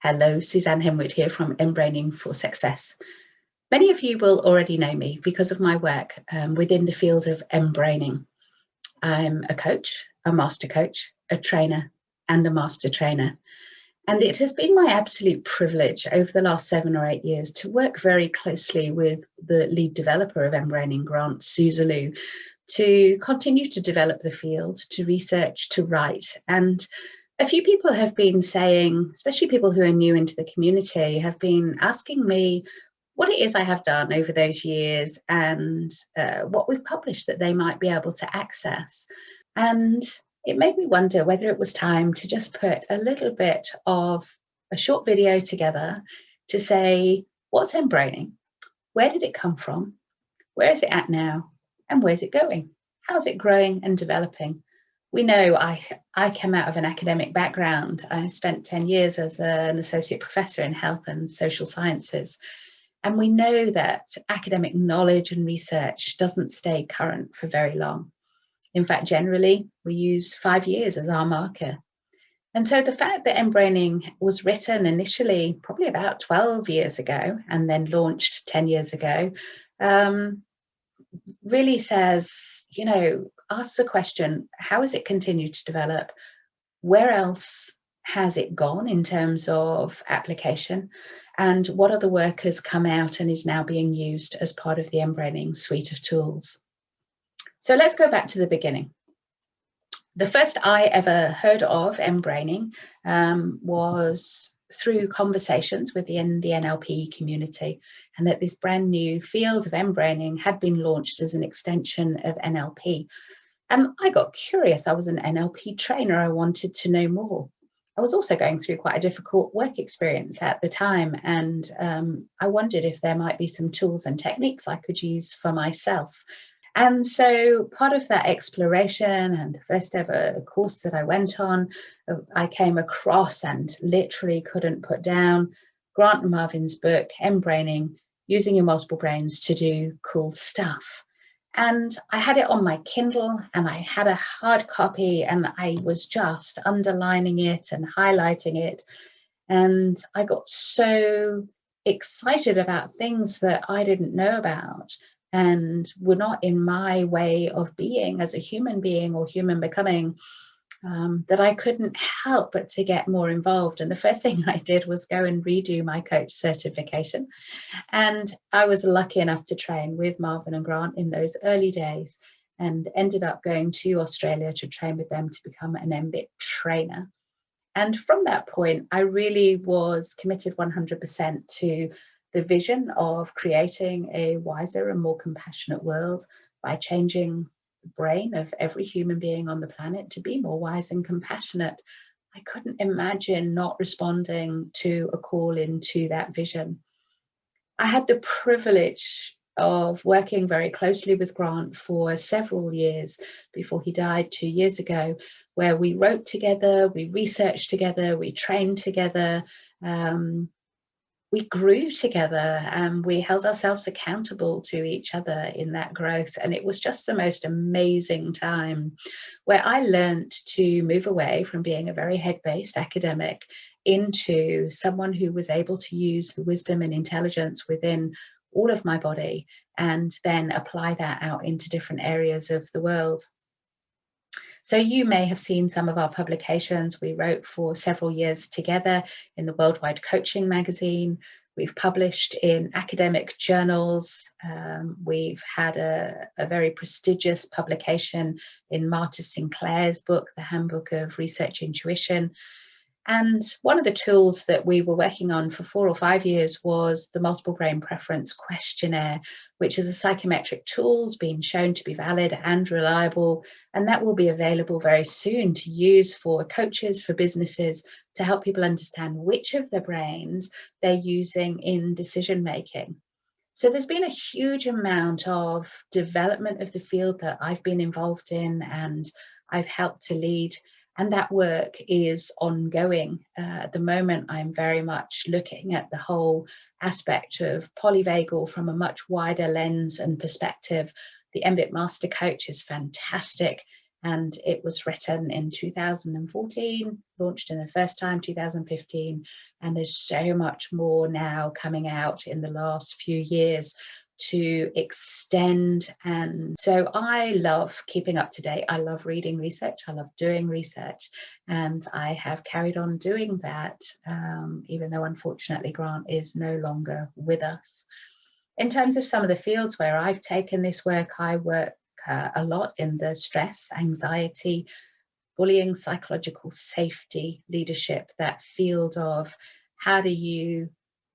Hello, Suzanne Henwood here from mBraining for Success. Many of you will already know me because of my work within the field of mBraining. I'm a coach, a master coach, a trainer, and a master trainer. And it has been my absolute privilege over the last 7 or 8 years to work very closely with the lead developer of mBraining, Grant Soosalu, to continue to develop the field, to research, to write. And a few people have been saying, especially people who are new into the community, have been asking me what it is I have done over those years and what we've published that they might be able to access. And it made me wonder whether it was time to just put a little bit of a short video together to say, what's mBraining? Where did it come from? Where is it at now? And where's it going? How's it growing and developing? We know I came out of an academic background. I spent 10 years as an associate professor in health and social sciences. And we know that academic knowledge and research doesn't stay current for very long. In fact, generally, we use 5 years as our marker. And so the fact that mBraining was written initially probably about 12 years ago and then launched 10 years ago really says, asks the question, how has it continued to develop? Where else has it gone in terms of application? And what other work has come out and is now being used as part of the mBraining suite of tools? So let's go back to the beginning. The first I ever heard of mBraining was through conversations within the NLP community, and that this brand new field of mBraining had been launched as an extension of NLP. And I got curious. I was an NLP trainer. I wanted to know more. I was also going through quite a difficult work experience at the time, and I wondered if there might be some tools and techniques I could use for myself. And so part of that exploration and the first ever course that I went on, I came across and literally couldn't put down Grant and Marvin's book, mBraining, Using Your Multiple Brains to Do Cool Stuff. And I had it on my Kindle and I had a hard copy and I was just underlining it and highlighting it. And I got so excited about things that I didn't know about and were not in my way of being as a human being or human becoming, that I couldn't help but to get more involved. And the first thing I did was go and redo my coach certification. And I was lucky enough to train with Marvin and Grant in those early days and ended up going to Australia to train with them to become an MBIT trainer. And from that point, I really was committed 100% to the vision of creating a wiser and more compassionate world by changing the brain of every human being on the planet to be more wise and compassionate. I couldn't imagine not responding to a call into that vision. I had the privilege of working very closely with Grant for several years before he died 2 years ago, where we wrote together, we researched together, we trained together, we grew together, and we held ourselves accountable to each other in that growth. And it was just the most amazing time where I learned to move away from being a very head-based academic into someone who was able to use the wisdom and intelligence within all of my body and then apply that out into different areas of the world. So you may have seen some of our publications. We wrote for several years together in the Worldwide Coaching magazine. We've published in academic journals. We've had a very prestigious publication in Marta Sinclair's book, The Handbook of Research Intuition. And one of the tools that we were working on for 4 or 5 years was the Multiple Brain Preference Questionnaire, which is a psychometric tool being shown to be valid and reliable. And that will be available very soon to use for coaches, for businesses, to help people understand which of their brains they're using in decision making. So there's been a huge amount of development of the field that I've been involved in and I've helped to lead. And that work is ongoing. At the moment, I'm very much looking at the whole aspect of polyvagal from a much wider lens and perspective. The MBIT Master Coach is fantastic. and it was written in 2014, launched in the first time 2015, and there's so much more now coming out in the last few years to extend. And so I love keeping up to date. I love reading research. I love doing research, and I have carried on doing that, even though unfortunately Grant is no longer with us. In terms of some of the fields where I've taken this work, I work a lot in the stress, anxiety, bullying, psychological safety, leadership, that field of how do you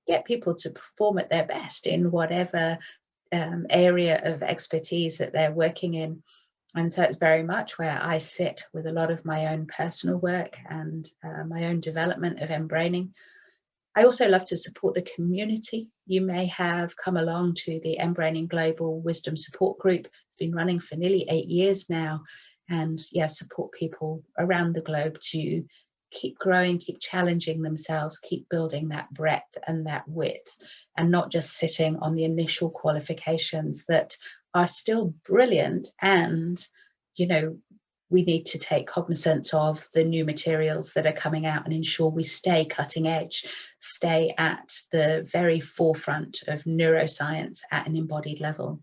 get people to perform at their best in whatever area of expertise that they're working in. And so it's very much where I sit with a lot of my own personal work and my own development of mBraining. I also love to support the community. You may have come along to the mBraining Global Wisdom Support Group. It's been running for nearly 8 years now, and support people around the globe to keep growing, keep challenging themselves, keep building that breadth and that width, and not just sitting on the initial qualifications that are still brilliant. And, we need to take cognizance of the new materials that are coming out and ensure we stay cutting edge, stay at the very forefront of neuroscience at an embodied level.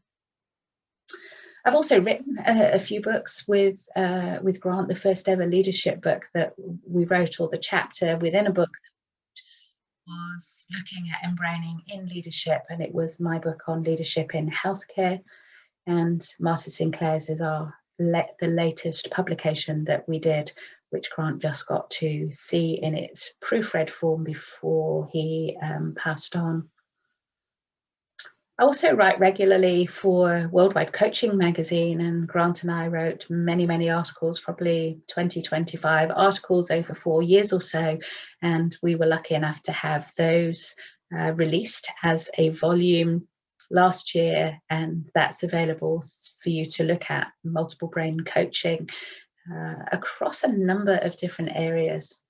I've also written a few books with Grant. The first ever leadership book that we wrote, or the chapter within a book, was looking at mBraining in leadership, and it was my book on leadership in healthcare. And Martha Sinclair's is the latest publication that we did, which Grant just got to see in its proofread form before he passed on. I also write regularly for Worldwide Coaching magazine, and Grant and I wrote many, many articles, probably 20, 25 articles over 4 years or so, and we were lucky enough to have those released as a volume last year, and that's available for you to look at. Multiple brain coaching across a number of different areas.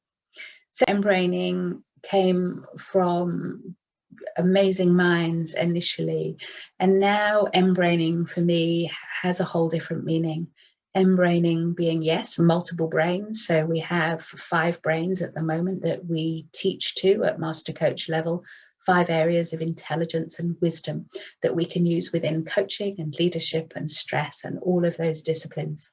So mBraining came from amazing minds initially, and now mBraining for me has a whole different meaning. mBraining being, yes, multiple brains. So we have 5 brains at the moment that we teach to at master coach level, 5 areas of intelligence and wisdom that we can use within coaching and leadership and stress and all of those disciplines.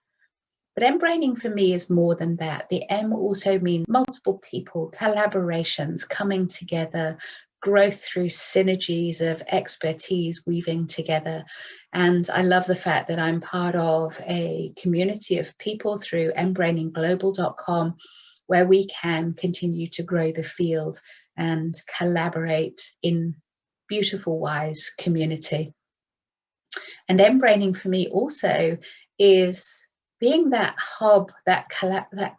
But mBraining for me is more than that. The M also means multiple people, collaborations, coming together, growth through synergies of expertise weaving together. And I love the fact that I'm part of a community of people through mBrainingglobal.com, where we can continue to grow the field and collaborate in beautiful, wise community. And mBraining for me also is being that hub, that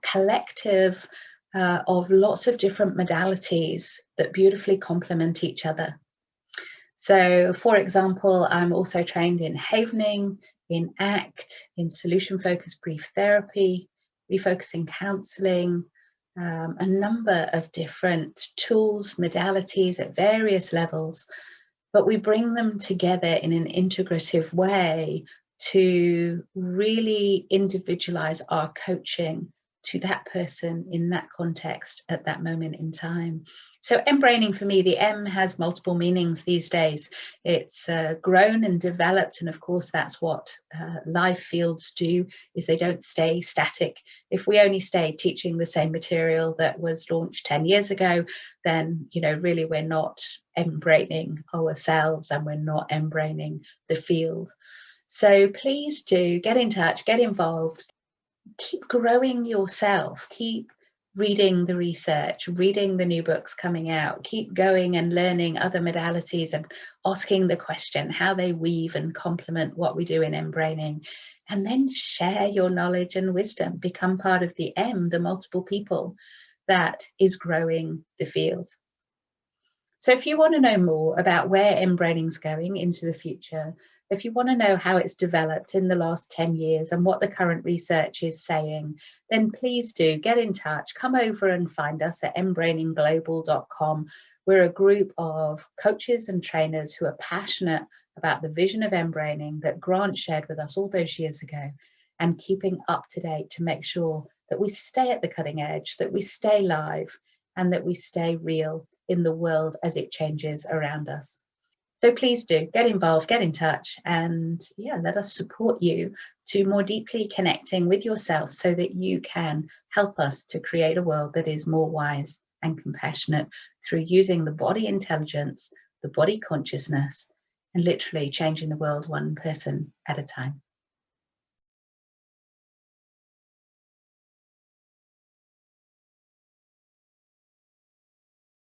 collective of lots of different modalities that beautifully complement each other. So, for example, I'm also trained in havening, in ACT, in solution-focused brief therapy, refocusing counselling, a number of different tools, modalities at various levels, but we bring them together in an integrative way to really individualize our coaching to that person in that context at that moment in time. So mBraining for me, the M has multiple meanings these days. It's grown and developed, and of course that's what live fields do, is they don't stay static. If we only stay teaching the same material that was launched 10 years ago, then really we're not mBraining ourselves, and we're not mBraining the field. So please do get in touch, get involved, keep growing yourself, keep reading the research, reading the new books coming out, keep going and learning other modalities and asking the question how they weave and complement what we do in mBraining, and then share your knowledge and wisdom. Become part of the M, the multiple people that is growing the field. So if you want to know more about where mBraining's going into the future, if you want to know how it's developed in the last 10 years and what the current research is saying, then please do get in touch. Come over and find us at mBrainingglobal.com. We're a group of coaches and trainers who are passionate about the vision of mBraining that Grant shared with us all those years ago. and keeping up to date to make sure that we stay at the cutting edge, that we stay live, and that we stay real in the world as it changes around us. So please do get involved, get in touch, and yeah, let us support you to more deeply connecting with yourself so that you can help us to create a world that is more wise and compassionate through using the body intelligence, the body consciousness, and literally changing the world one person at a time.